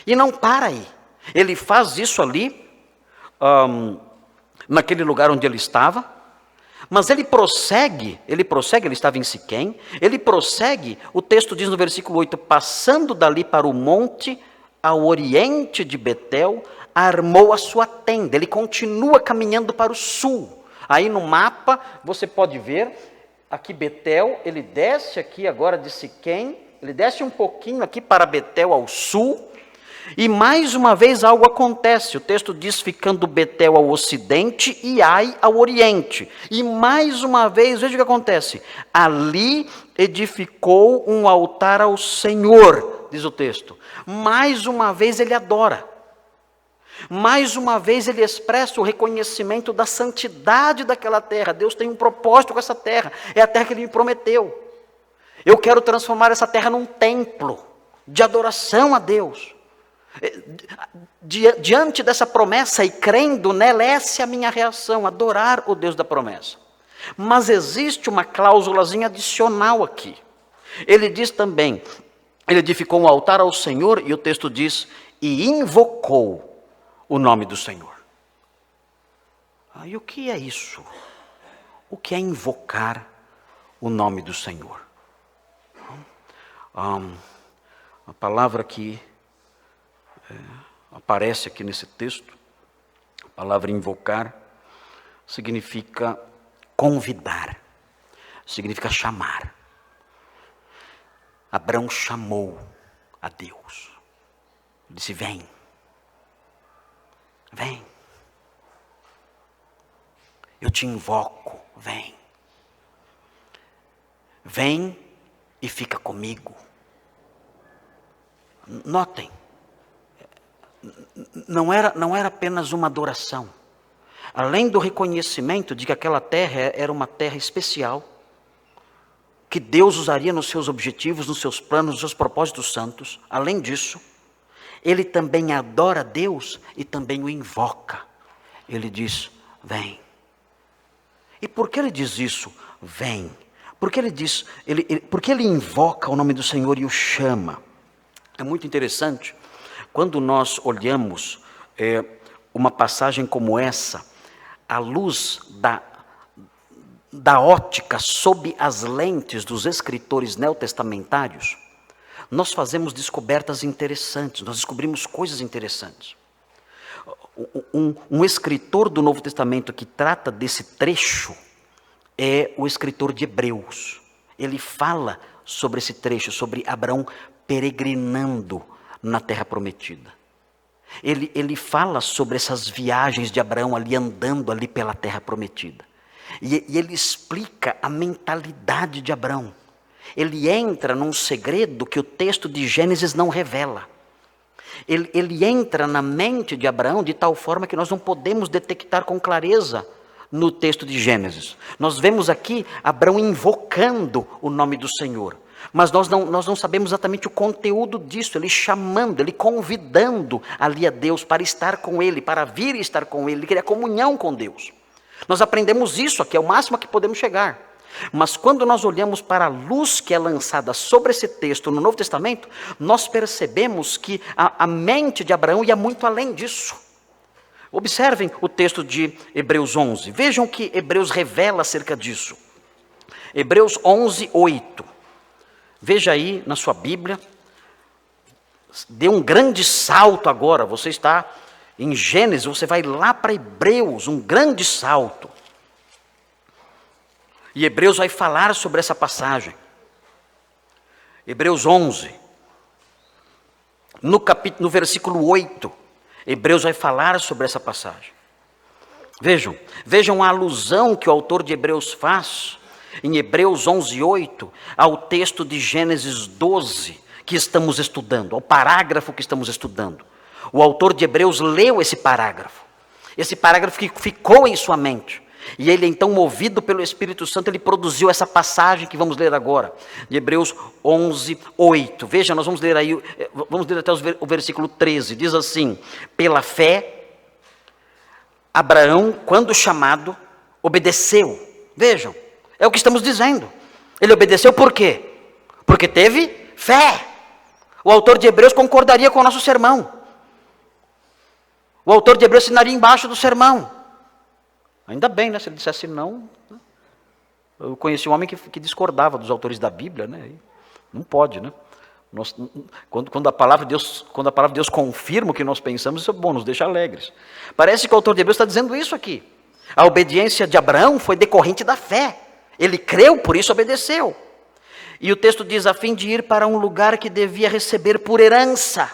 E não para aí. Ele faz isso ali, naquele lugar onde ele estava, mas ele prossegue, ele estava em Siquém, ele prossegue, o texto diz no versículo 8, passando dali para o monte, ao oriente de Betel, armou a sua tenda. Ele continua caminhando para o sul. Aí no mapa, você pode ver, aqui Betel, ele desce aqui agora de Siquém, ele desce um pouquinho aqui para Betel ao sul, e mais uma vez algo acontece. O texto diz, ficando Betel ao ocidente e Ai ao oriente. E mais uma vez, veja o que acontece. Ali edificou um altar ao Senhor, diz o texto. Mais uma vez ele adora. Mais uma vez ele expressa o reconhecimento da santidade daquela terra. Deus tem um propósito com essa terra. É a terra que ele me prometeu. Eu quero transformar essa terra num templo de adoração a Deus. Diante dessa promessa e crendo nela, essa é a minha reação, adorar o Deus da promessa. Mas existe uma cláusulazinha adicional aqui. Ele diz também, ele edificou um altar ao Senhor, e o texto diz, e invocou o nome do Senhor. E o que é isso? O que é invocar o nome do Senhor? A palavra que aparece aqui nesse texto, a palavra invocar, significa convidar, significa chamar. Abraão chamou a Deus, disse, vem, vem, eu te invoco, vem, vem e fica comigo. Notem, não era apenas uma adoração. Além do reconhecimento de que aquela terra era uma terra especial, que Deus usaria nos seus objetivos, nos seus planos, nos seus propósitos santos, além disso, ele também adora a Deus e também o invoca. Ele diz, vem. E por que ele diz isso? Vem. Porque porque ele invoca o nome do Senhor e o chama. É muito interessante, quando nós olhamos uma passagem como essa, à luz da ótica sob as lentes dos escritores neotestamentários, nós fazemos descobertas interessantes, nós descobrimos coisas interessantes. Um escritor do Novo Testamento que trata desse trecho é o escritor de Hebreus. Ele fala sobre esse trecho, sobre Abraão peregrinando na terra prometida. Ele fala sobre essas viagens de Abraão ali, andando ali pela terra prometida. E ele explica a mentalidade de Abraão. Ele entra num segredo que o texto de Gênesis não revela. Ele entra na mente de Abraão de tal forma que nós não podemos detectar com clareza no texto de Gênesis. Nós vemos aqui Abraão invocando o nome do Senhor. Mas nós não sabemos exatamente o conteúdo disso, ele chamando, ele convidando ali a Deus para estar com ele, para vir estar com ele, querer comunhão com Deus. Nós aprendemos isso aqui, é o máximo a que podemos chegar. Mas quando nós olhamos para a luz que é lançada sobre esse texto no Novo Testamento, nós percebemos que a mente de Abraão ia muito além disso. Observem o texto de Hebreus 11, vejam que Hebreus revela acerca disso. Hebreus 11, 8. Veja aí na sua Bíblia, dê um grande salto agora, você está em Gênesis, você vai lá para Hebreus, um grande salto. E Hebreus vai falar sobre essa passagem. Hebreus 11, no versículo 8, Hebreus vai falar sobre essa passagem. Vejam a alusão que o autor de Hebreus faz, em Hebreus 11, 8, ao texto de Gênesis 12, que estamos estudando, ao parágrafo que estamos estudando. O autor de Hebreus leu esse parágrafo que ficou em sua mente. E ele então, movido pelo Espírito Santo, ele produziu essa passagem que vamos ler agora, de Hebreus 11, 8. Veja, nós vamos ler aí, vamos ler até o versículo 13, diz assim: pela fé, Abraão, quando chamado, obedeceu. Vejam, é o que estamos dizendo. Ele obedeceu por quê? Porque teve fé. O autor de Hebreus concordaria com o nosso sermão. O autor de Hebreus assinaria embaixo do sermão. Ainda bem, né? Se ele dissesse não. Eu conheci um homem que discordava dos autores da Bíblia, né? Não pode, né? Quando a palavra de Deus confirma o que nós pensamos, isso é bom, nos deixa alegres. Parece que o autor de Hebreus está dizendo isso aqui. A obediência de Abraão foi decorrente da fé. Ele creu, por isso obedeceu. E o texto diz, a fim de ir para um lugar que devia receber por herança.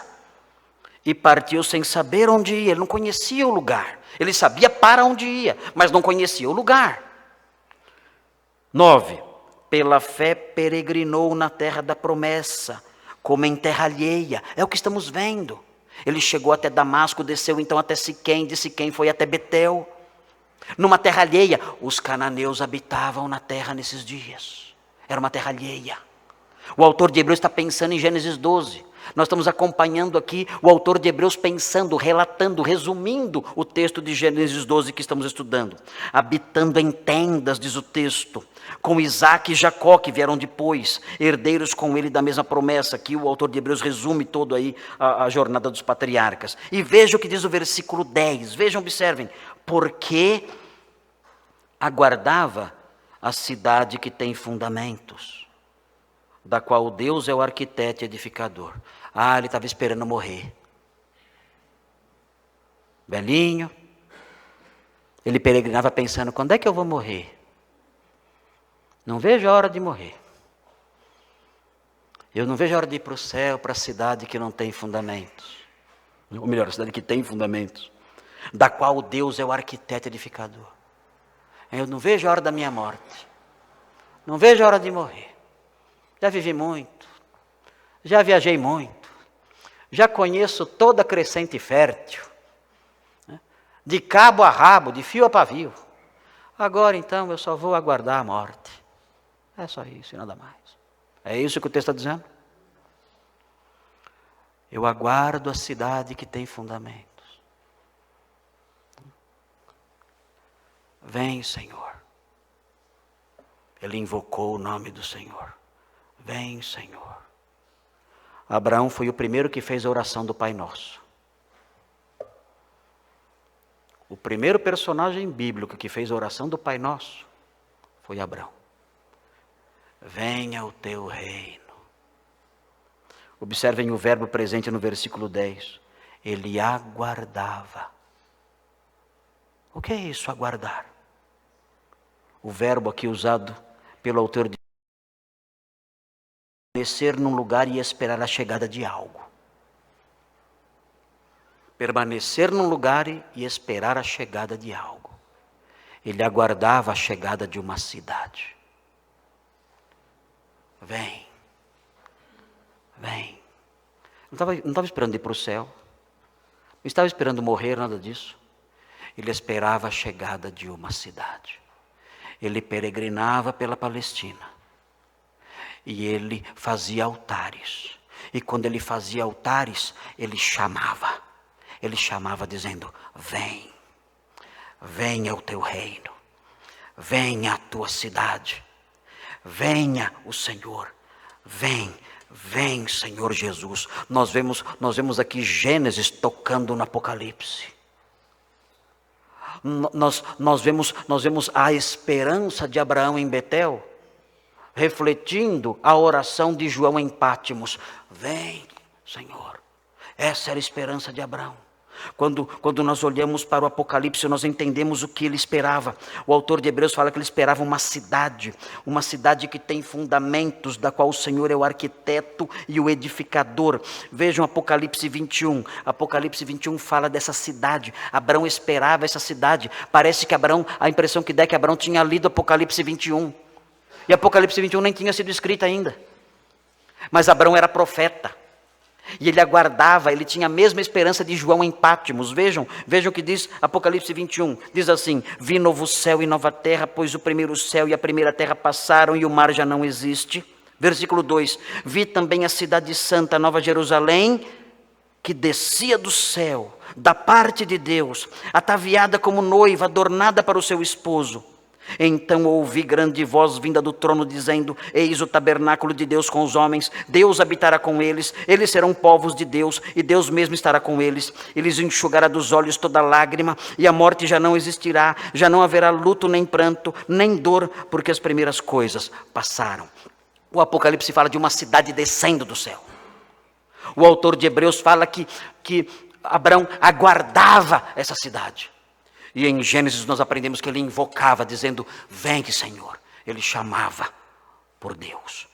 E partiu sem saber onde ia, ele não conhecia o lugar. Ele sabia para onde ia, mas não conhecia o lugar. 9. Pela fé peregrinou na terra da promessa, como em terra alheia. É o que estamos vendo. Ele chegou até Damasco, desceu então até Siquém, de Siquém foi até Betel. Numa terra alheia, os cananeus habitavam na terra nesses dias. Era uma terra alheia. O autor de Hebreus está pensando em Gênesis 12. Nós estamos acompanhando aqui o autor de Hebreus pensando, relatando, resumindo o texto de Gênesis 12 que estamos estudando. Habitando em tendas, diz o texto, com Isaac e Jacó que vieram depois, herdeiros com ele da mesma promessa. Aqui o autor de Hebreus resume todo aí a jornada dos patriarcas. E veja o que diz o versículo 10, vejam, observem. Porque aguardava a cidade que tem fundamentos, da qual Deus é o arquiteto e edificador. Ele estava esperando morrer. Velhinho. Ele peregrinava pensando, quando é que eu vou morrer? Não vejo a hora de morrer. Eu não vejo a hora de ir para o céu, para a cidade que não tem fundamentos. Ou melhor, a cidade que tem fundamentos, da qual Deus é o arquiteto e edificador. Eu não vejo a hora da minha morte. Não vejo a hora de morrer. Já vivi muito, já viajei muito, já conheço toda a crescente fértil, né? De cabo a rabo, de fio a pavio. Agora então eu só vou aguardar a morte. É só isso e nada mais. É isso que o texto está dizendo? Eu aguardo a cidade que tem fundamentos. Vem, Senhor. Ele invocou o nome do Senhor. Vem, Senhor. Abraão foi o primeiro que fez a oração do Pai Nosso. O primeiro personagem bíblico que fez a oração do Pai Nosso foi Abraão. Venha o teu reino. Observem o verbo presente no versículo 10. Ele aguardava. O que é isso, aguardar? O verbo aqui usado pelo autor de permanecer num lugar e esperar a chegada de algo. Permanecer num lugar e esperar a chegada de algo. Ele aguardava a chegada de uma cidade. Vem. Vem. Não estava esperando ir para o céu. Não estava esperando morrer, nada disso. Ele esperava a chegada de uma cidade. Ele peregrinava pela Palestina. E ele fazia altares. E quando ele fazia altares, ele chamava. Ele chamava dizendo, vem. Venha o teu reino. Venha a tua cidade. Venha o Senhor. Vem. Vem, Senhor Jesus. Nós vemos aqui Gênesis tocando no Apocalipse. Nós vemos a esperança de Abraão em Betel, refletindo a oração de João em Pátimos. Vem, Senhor. Essa era a esperança de Abraão. Quando nós olhamos para o Apocalipse, nós entendemos o que ele esperava. O autor de Hebreus fala que ele esperava uma cidade que tem fundamentos, da qual o Senhor é o arquiteto e o edificador. Vejam Apocalipse 21. Apocalipse 21 fala dessa cidade. Abraão esperava essa cidade. Parece que a impressão que dá é que Abraão tinha lido Apocalipse 21. E Apocalipse 21 nem tinha sido escrito ainda. Mas Abraão era profeta. E ele aguardava, ele tinha a mesma esperança de João em Pátimos. Vejam o que diz Apocalipse 21. Diz assim, vi novo céu e nova terra, pois o primeiro céu e a primeira terra passaram e o mar já não existe. Versículo 2, vi também a cidade santa, Nova Jerusalém, que descia do céu, da parte de Deus, ataviada como noiva, adornada para o seu esposo. Então ouvi grande voz vinda do trono dizendo: eis o tabernáculo de Deus com os homens, Deus habitará com eles, eles serão povos de Deus, e Deus mesmo estará com eles. Eles enxugará dos olhos toda lágrima, e a morte já não existirá, já não haverá luto, nem pranto, nem dor, porque as primeiras coisas passaram. O Apocalipse fala de uma cidade descendo do céu. O autor de Hebreus fala que Abraão aguardava essa cidade. E em Gênesis nós aprendemos que ele invocava, dizendo: vem, Senhor. Ele chamava por Deus.